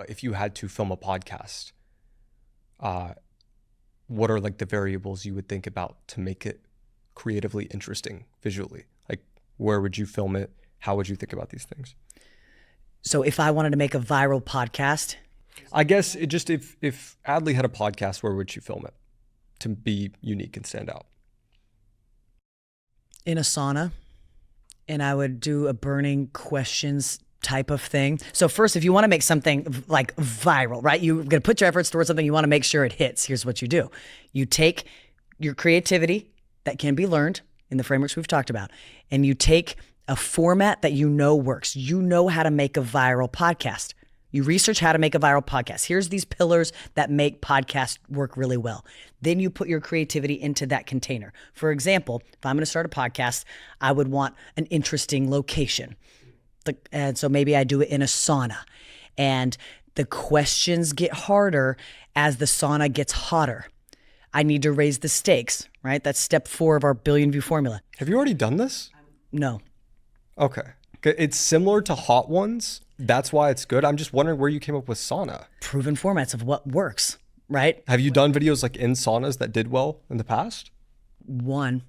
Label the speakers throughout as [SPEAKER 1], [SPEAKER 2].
[SPEAKER 1] If you had to film a podcast, uh, what are like the variables you would think about to make it creatively interesting visually? Like, where would you film it? How would you think about these things?
[SPEAKER 2] So if I wanted to make a viral podcast,
[SPEAKER 1] I guess it just if Adley had a podcast, where would you film it to be unique and stand out?
[SPEAKER 2] in a sauna, and I would do a burning questions type of thing. So first, if you want to make something like viral, right? You're going to put your efforts towards something, you want to make sure it hits. Here's what you do. You take your creativity that can be learned in the frameworks we've talked about, and you take a format that you know works. You know how to make a viral podcast. You research how to make a viral podcast. Here's these pillars that make podcasts work really well. Then you put your creativity into that container. For example, if I'm going to start a podcast, I would want an interesting location. And so maybe I do it in a sauna. And the questions get harder as the sauna gets hotter. I need to raise the stakes, right? That's step 4 of our billion view formula.
[SPEAKER 1] Have you already done this?
[SPEAKER 2] No.
[SPEAKER 1] Okay. It's similar to hot ones. That's why it's good. I'm just wondering where you came up with sauna.
[SPEAKER 2] Proven formats of what works, right?
[SPEAKER 1] Have you done videos like in saunas that did well in the past?
[SPEAKER 2] One.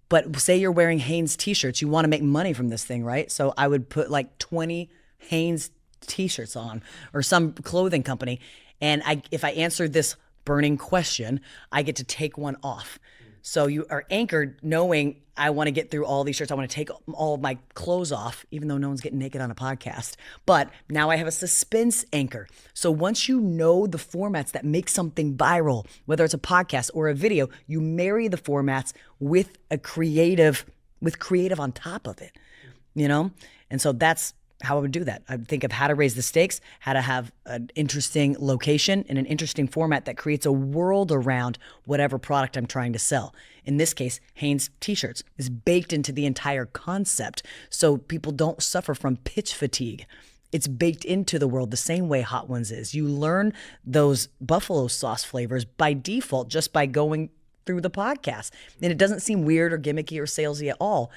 [SPEAKER 2] But say you're wearing Hanes t-shirts, you want to make money from this thing, right? So I would put like 20 Hanes t-shirts on, or some clothing company. And if I answer this burning question, I get to take one off. So you are anchored knowing I want to get through all these shirts. I want to take all of my clothes off, even though no one's getting naked on a podcast. But now I have a suspense anchor. So once you know the formats that make something viral, whether it's a podcast or a video, you marry the formats with creative on top of it, you know? And so that's how I would do that. I would think of how to raise the stakes, how to have an interesting location and an interesting format that creates a world around whatever product I'm trying to sell. In this case, Hanes t-shirts is baked into the entire concept, so people don't suffer from pitch fatigue. It's baked into the world the same way Hot Ones is. You learn those buffalo sauce flavors by default just by going through the podcast. And it doesn't seem weird or gimmicky or salesy at all.